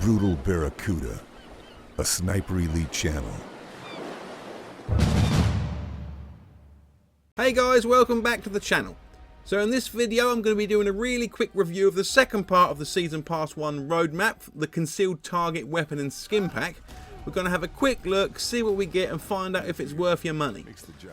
Brutal Barracuda, a Sniper Elite channel. Hey guys, welcome back to the channel. So in this video I'm going to be doing a really quick review of the second part of the Season Pass 1 roadmap, the Concealed Target Weapon and Skin Pack. We're going to have a quick look, see what we get and find out if it's worth your money.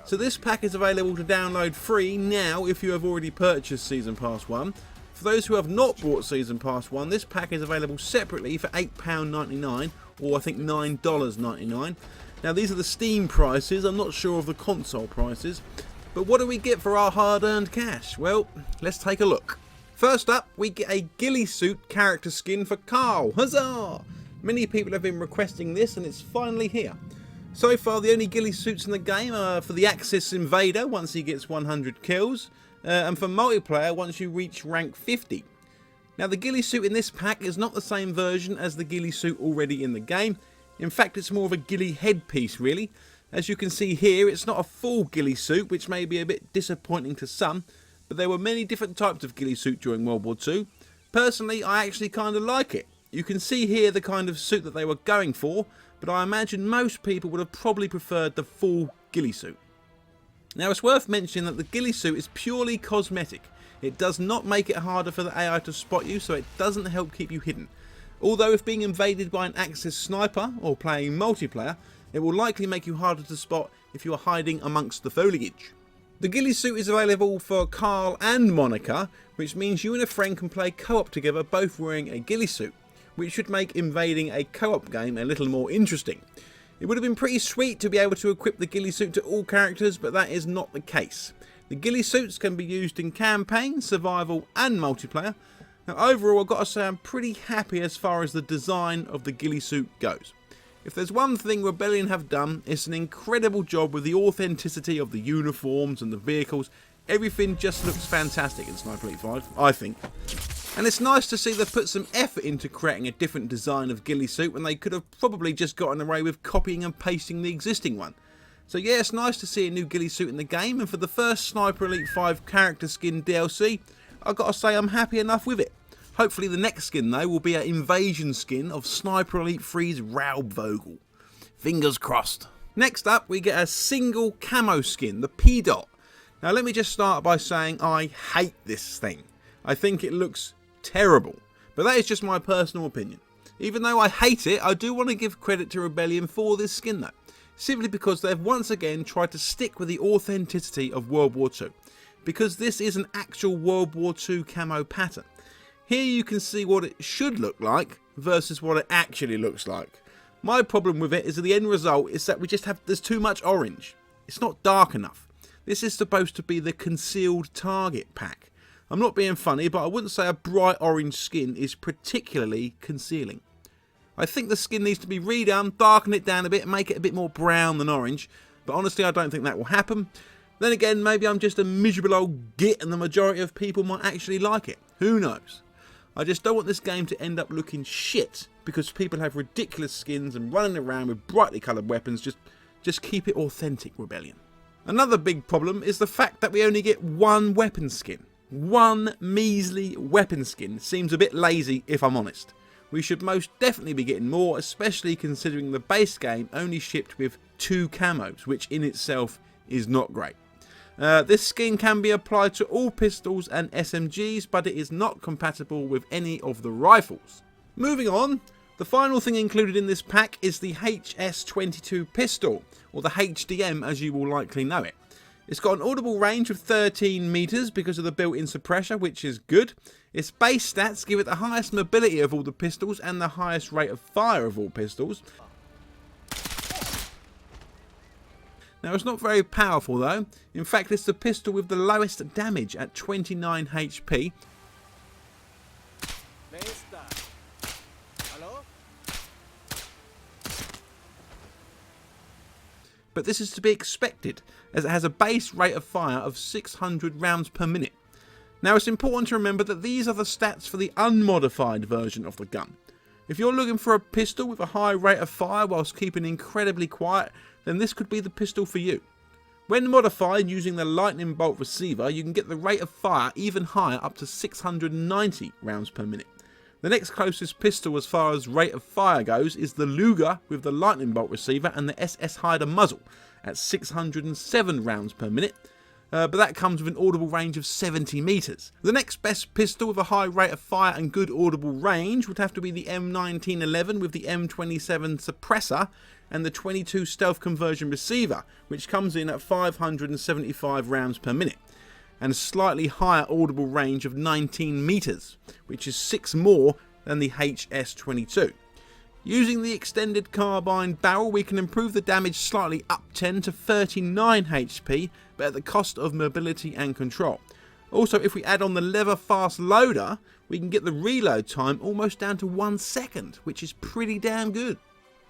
So this pack is available to download free now if you have already purchased Season Pass 1. For those who have not bought Season Pass 1, this pack is available separately for £8.99 or I think $9.99. Now these are the Steam prices, I'm not sure of the console prices. But what do we get for our hard-earned cash? Well, let's take a look. First up, we get a Ghillie suit character skin for Carl. Huzzah! Many people have been requesting this and it's finally here. So far the only Ghillie suits in the game are for the Axis Invader once he gets 100 kills. And for multiplayer once you reach rank 50. Now the Ghillie suit in this pack is not the same version as the Ghillie suit already in the game. In fact it's more of a Ghillie headpiece really. As you can see here, it's not a full Ghillie suit, which may be a bit disappointing to some, but there were many different types of Ghillie suit during World War II. Personally, I actually kind of like it. You can see here the kind of suit that they were going for, but I imagine most people would have probably preferred the full Ghillie suit. Now it's worth mentioning that the Ghillie suit is purely cosmetic. It does not make it harder for the AI to spot you, so it doesn't help keep you hidden. Although if being invaded by an Axis sniper or playing multiplayer, it will likely make you harder to spot if you are hiding amongst the foliage. The Ghillie suit is available for Carl and Monica, which means you and a friend can play co-op together both wearing a Ghillie suit, which should make invading a co-op game a little more interesting. It would have been pretty sweet to be able to equip the Ghillie suit to all characters, but that is not the case. The Ghillie suits can be used in campaign, survival and multiplayer. Now overall I've got to say I'm pretty happy as far as the design of the Ghillie suit goes. If there's one thing Rebellion have done, it's an incredible job with the authenticity of the uniforms and the vehicles. Everything just looks fantastic in Sniper Elite 5, I think. And it's nice to see they've put some effort into creating a different design of Ghillie suit when they could have probably just gotten away with copying and pasting the existing one. So yeah, it's nice to see a new Ghillie suit in the game, and for the first Sniper Elite 5 character skin DLC, I've got to say I'm happy enough with it. Hopefully the next skin though will be an invasion skin of Sniper Elite 3's Raubvogel. Fingers crossed. Next up we get a single camo skin, the P-Dot. Now let me just start by saying I hate this thing. I think it looks terrible, but that is just my personal opinion. Even though I hate it, I do want to give credit to Rebellion for this skin though, simply because they've once again tried to stick with the authenticity of World War II, because this is an actual World War II camo pattern. Here you can see what it should look like versus what it actually looks like. My problem with it is that the end result is that there's too much orange. It's not dark enough. This is supposed to be the Concealed Target pack. I'm not being funny, but I wouldn't say a bright orange skin is particularly concealing. I think the skin needs to be redone, darken it down a bit, and make it a bit more brown than orange. But honestly, I don't think that will happen. Then again, maybe I'm just a miserable old git and the majority of people might actually like it. Who knows? I just don't want this game to end up looking shit because people have ridiculous skins and running around with brightly coloured weapons. Just keep it authentic, Rebellion. Another big problem is the fact that we only get one weapon skin. One measly weapon skin seems a bit lazy if I'm honest. We should most definitely be getting more, especially considering the base game only shipped with 2 camos, which in itself is not great. This skin can be applied to all pistols and SMGs, but it is not compatible with any of the rifles. Moving on, the final thing included in this pack is the HS-22 pistol, or the HDM as you will likely know it. It's got an audible range of 13 meters because of the built-in suppressor, which is good. Its base stats give it the highest mobility of all the pistols and the highest rate of fire of all pistols. Now it's not very powerful though. In fact it's the pistol with the lowest damage at 29 HP. But this is to be expected as it has a base rate of fire of 600 rounds per minute. Now it's important to remember that these are the stats for the unmodified version of the gun. If you're looking for a pistol with a high rate of fire whilst keeping incredibly quiet, then this could be the pistol for you. When modified using the lightning bolt receiver, you can get the rate of fire even higher, up to 690 rounds per minute. The next closest pistol as far as rate of fire goes is the Luger with the lightning bolt receiver and the SS Hyder muzzle at 607 rounds per minute. But that comes with an audible range of 70 metres. The next best pistol with a high rate of fire and good audible range would have to be the M1911 with the M27 suppressor and the 22 stealth conversion receiver, which comes in at 575 rounds per minute, and a slightly higher audible range of 19 metres, which is 6 more than the HS22. Using the extended carbine barrel, we can improve the damage slightly up 10 to 39 HP, but at the cost of mobility and control. Also, if we add on the lever fast loader, we can get the reload time almost down to 1 second, which is pretty damn good.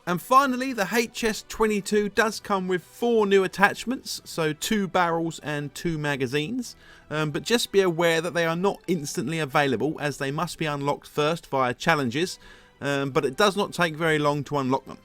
And finally, the HS22 does come with 4 new attachments, so 2 barrels and 2 magazines, but just be aware that they are not instantly available, as they must be unlocked first via challenges. But it does not take very long to unlock them.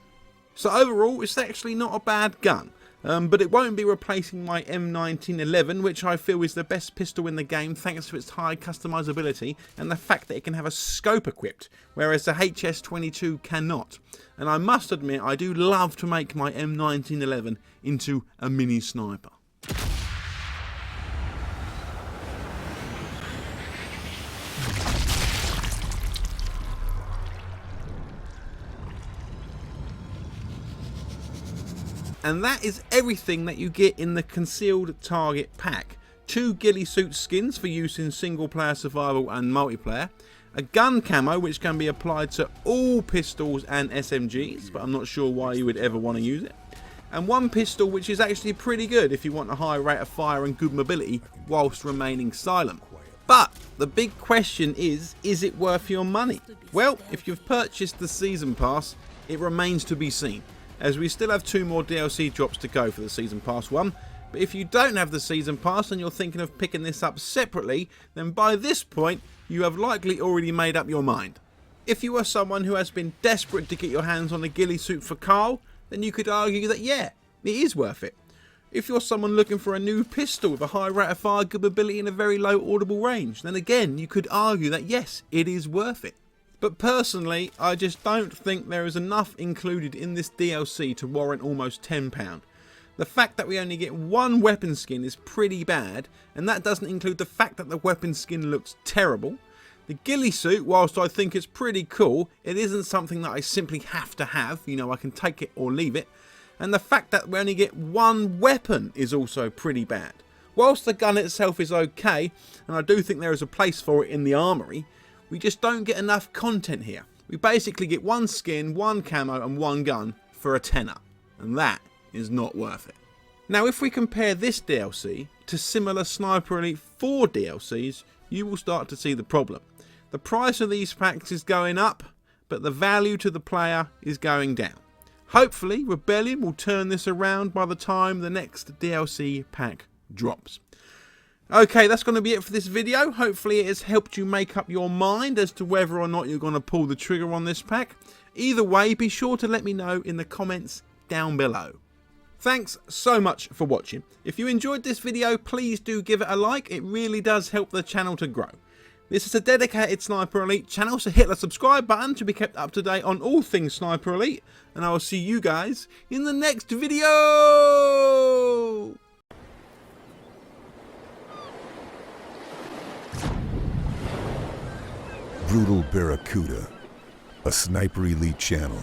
So overall, it's actually not a bad gun, but it won't be replacing my M1911, which I feel is the best pistol in the game thanks to its high customizability and the fact that it can have a scope equipped, whereas the HS22 cannot. And I must admit, I do love to make my M1911 into a mini sniper. And that is everything that you get in the Concealed Target pack. 2 ghillie suit skins for use in single player survival and multiplayer. A gun camo which can be applied to all pistols and SMGs, but I'm not sure why you would ever want to use it. And 1 pistol which is actually pretty good if you want a high rate of fire and good mobility whilst remaining silent. But the big question is it worth your money? Well, if you've purchased the Season Pass, it remains to be seen, as we still have 2 more DLC drops to go for the Season Pass 1. But if you don't have the Season Pass and you're thinking of picking this up separately, then by this point you have likely already made up your mind. If you are someone who has been desperate to get your hands on a ghillie suit for Carl, then you could argue that yeah, it is worth it. If you're someone looking for a new pistol with a high rate of fire, good mobility and a very low audible range, then again you could argue that yes, it is worth it. But personally, I just don't think there is enough included in this DLC to warrant almost £10. The fact that we only get 1 weapon skin is pretty bad, and that doesn't include the fact that the weapon skin looks terrible. The ghillie suit, whilst I think it's pretty cool, it isn't something that I simply have to have, you know, I can take it or leave it. And the fact that we only get 1 weapon is also pretty bad. Whilst the gun itself is okay, and I do think there is a place for it in the armoury, we just don't get enough content here. We basically get 1 skin, 1 camo and 1 gun for a tenner, and that is not worth it. Now if we compare this DLC to similar Sniper Elite 4 DLCs, you will start to see the problem. The price of these packs is going up, but the value to the player is going down. Hopefully Rebellion will turn this around by the time the next DLC pack drops. Okay, that's going to be it for this video. Hopefully it has helped you make up your mind as to whether or not you're going to pull the trigger on this pack. Either way, be sure to let me know in the comments down below. Thanks so much for watching. If you enjoyed this video, please do give it a like. It really does help the channel to grow. This is a dedicated Sniper Elite channel, so hit the subscribe button to be kept up to date on all things Sniper Elite. And I will see you guys in the next video! Brutal Barracuda, a Sniper Elite channel.